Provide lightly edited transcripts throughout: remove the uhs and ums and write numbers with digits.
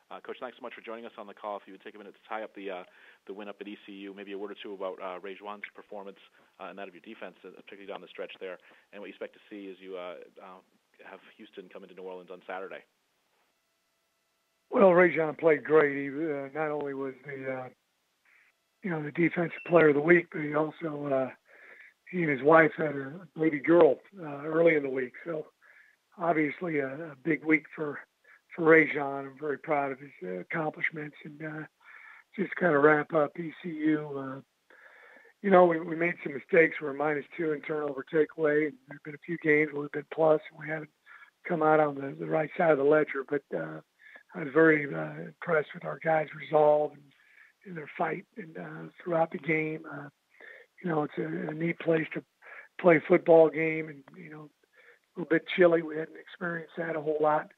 Coach, thanks so much for joining us on the call. If you would take a minute to tie up the win up at ECU, maybe a word or two about Ray Juan's performance and that of your defense, particularly down the stretch there, and what you expect to see as you have Houston come into New Orleans on Saturday. Well, Ray Juan played great. He not only was the defensive player of the week, but he also he and his wife had a baby girl early in the week. So obviously a big week for Ray Juan. I'm very proud of his accomplishments. And just kind of wrap up ECU, we made some mistakes. We're -2 in turnover takeaway. And there have been a few games where we've been plus, and we haven't come out on the right side of the ledger. But I was very impressed with our guys' resolve and their fight and throughout the game. It's a neat place to play a football game, and a little bit chilly. We hadn't experienced that a whole lot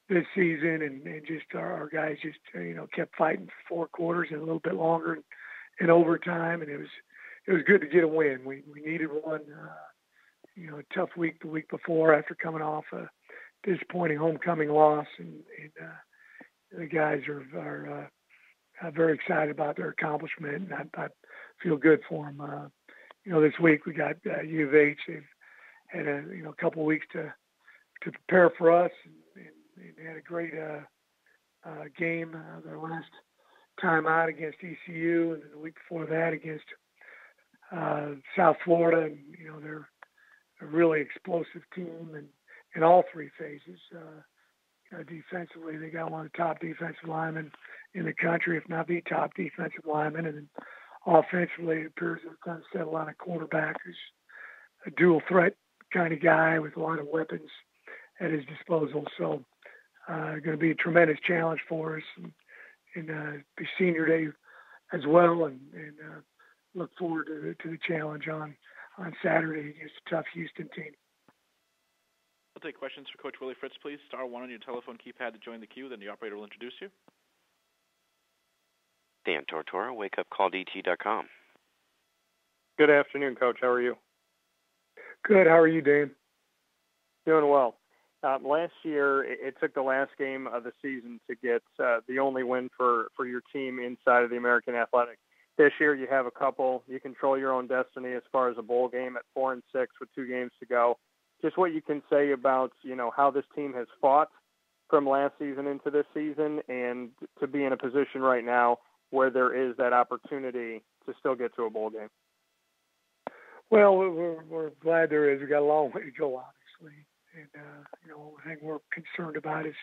this season, and just our guys just kept fighting for 4 quarters and a little bit longer in overtime, and it was good to get a win. We needed one. A tough week the week before after coming off a disappointing homecoming loss, and the guys are very excited about their accomplishment, and I feel good for them. This week we got U of H. They've had a couple of weeks to prepare for us, and they had a great game their last time out against ECU, and then the week before that against South Florida. And they're a really explosive team, and in all 3 phases. Defensively, they got one of the top defensive linemen in the country, if not the top defensive lineman. And then offensively, it appears they've kind of settled on a quarterback who's a dual threat kind of guy with a lot of weapons at his disposal. So going to be a tremendous challenge for us, and be senior day as well, and look forward to the challenge on Saturday against a tough Houston team. We'll take questions for Coach Willie Fritz, please. *1 on your telephone keypad to join the queue. Then the operator will introduce you. Dan Tortora, wakeupcalldt.com. Good afternoon, Coach. How are you? Good. How are you, Dan? Doing well. Last year, it took the last game of the season to get the only win for your team inside of the American Athletic. This year, you have a couple. You control your own destiny as far as a bowl game at 4-6 with 2 games to go. Just what you can say about, how this team has fought from last season into this season, and to be in a position right now where there is that opportunity to still get to a bowl game. Well, we're glad there is. We've got a long way to go, obviously. And, the thing we're concerned about is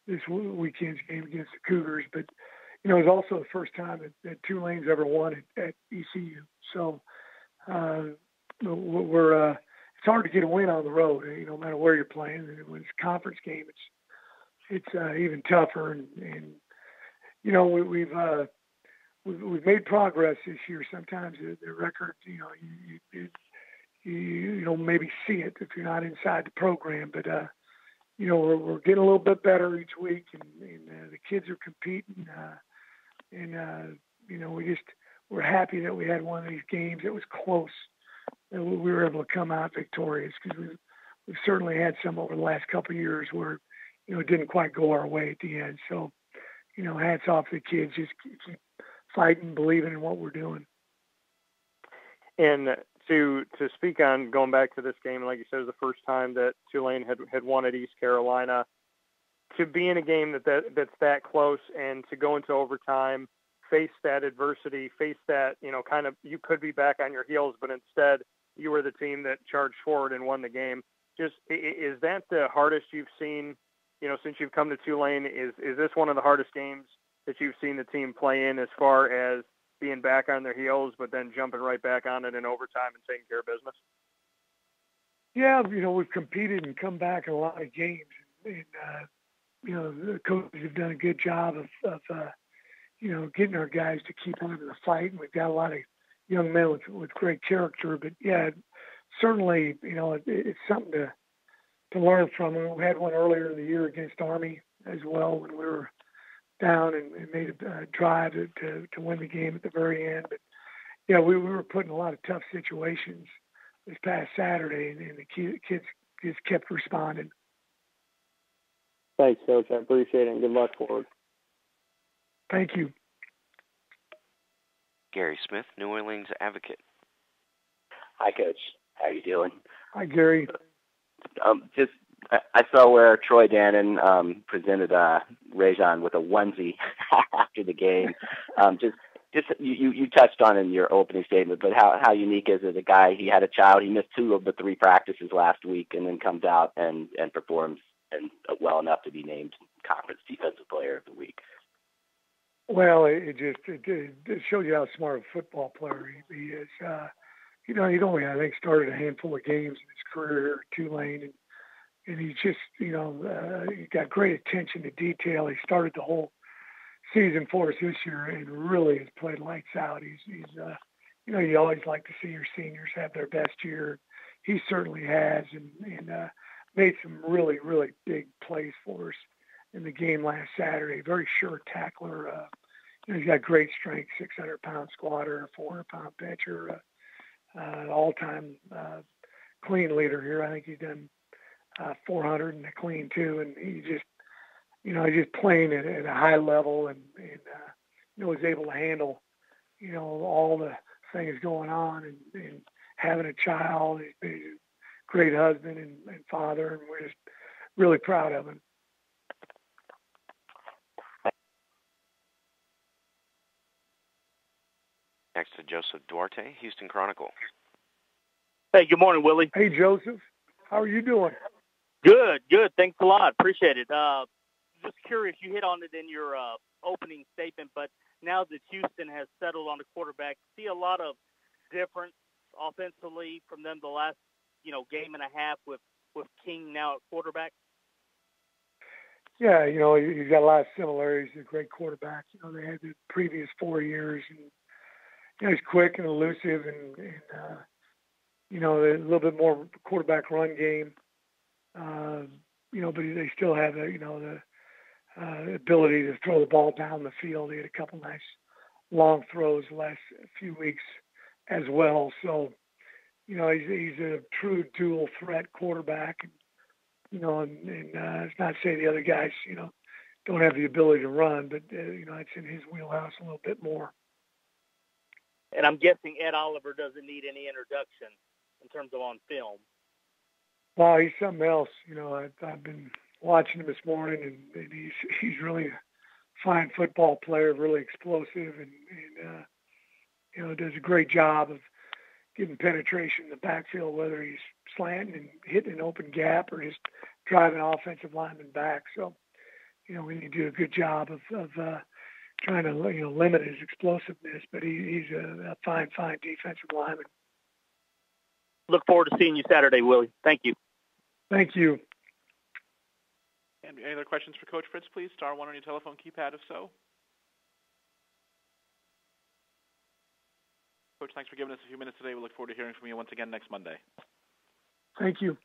this weekend's game against the Cougars. But, it was also the first time that Tulane's ever won at ECU. So it's hard to get a win on the road, no matter where you're playing. And when it's a conference game, it's even tougher. And we've made progress this year. Sometimes the record, you don't maybe see it if you're not inside the program. But we're getting a little bit better each week, and the kids are competing. We're happy that we had one of these games that was close. We were able to come out victorious, because we've certainly had some over the last couple of years where it didn't quite go our way at the end. So hats off to the kids. Just keep fighting, believing in what we're doing. And to speak on going back to this game, like you said, it was the first time that Tulane had won at East Carolina. To be in a game that's that close, and to go into overtime, face that adversity, face that, kind of, you could be back on your heels, but instead you were the team that charged forward and won the game. Just, is that the hardest you've seen, since you've come to Tulane? Is this one of the hardest games that you've seen the team play in, as far as being back on their heels, but then jumping right back on it in overtime and taking care of business? Yeah, we've competed and come back in a lot of games, and the coaches have done a good job of getting our guys to keep on to the fight. And we've got a lot of young men with great character. But yeah, certainly, it's something to learn from. And we had one earlier in the year against Army as well, when we were down and made a drive to win the game at the very end. But yeah, we were put in a lot of tough situations this past Saturday, and the kids just kept responding. Thanks, Coach. I appreciate it, and good luck forward. Thank you. Gary Smith, New Orleans Advocate. Hi, Coach. How are you doing? Hi, Gary. I saw where Troy Dannon presented Rajon with a onesie after the game. You touched on in your opening statement, but how unique is it? A guy, he had a child, he missed 2 of the 3 practices last week, and then comes out and performs and well enough to be named Conference Defensive Player of the Week. Well, it shows you how smart a football player he is. He'd only, I think, started a handful of games in his career at Tulane, and he just, he got great attention to detail. He started the whole season for us this year and really has played lights out. He's you always like to see your seniors have their best year. He certainly has, and made some really, really big plays for us in the game last Saturday. Very sure tackler. He's got great strength, 600-pound squatter, 400-pound pitcher, all-time clean leader here. I think he's done 400 and a clean too, and he just, he's just playing at a high level and was able to handle, all the things going on and having a child. He's a great husband and father, and we're just really proud of him. Next to Joseph Duarte, Houston Chronicle. Hey, good morning, Willie. Hey, Joseph. How are you doing? Good. Thanks a lot. Appreciate it. Just curious, you hit on it in your opening statement, but now that Houston has settled on the quarterback, see a lot of difference offensively from them the last, game and a half with King now at quarterback? Yeah, he's got a lot of similarities. He's a great quarterback. They had the previous 4 years, and he's quick and elusive, and a little bit more quarterback run game. But they still have the ability to throw the ball down the field. He had a couple nice long throws the last few weeks as well. So, he's a true dual threat quarterback. And it's not to say the other guys, don't have the ability to run, but it's in his wheelhouse a little bit more. And I'm guessing Ed Oliver doesn't need any introduction in terms of on film. Wow, he's something else. I've been watching him this morning, and he's really a fine football player, really explosive, and does a great job of getting penetration in the backfield, whether he's slanting and hitting an open gap or just driving offensive linemen back. So, we need to do a good job of trying to limit his explosiveness, but he's a fine defensive lineman. Look forward to seeing you Saturday, Willie. Thank you. Thank you. And any other questions for Coach Fritz, please? *1 on your telephone keypad if so. Coach, thanks for giving us a few minutes today. We look forward to hearing from you once again next Monday. Thank you.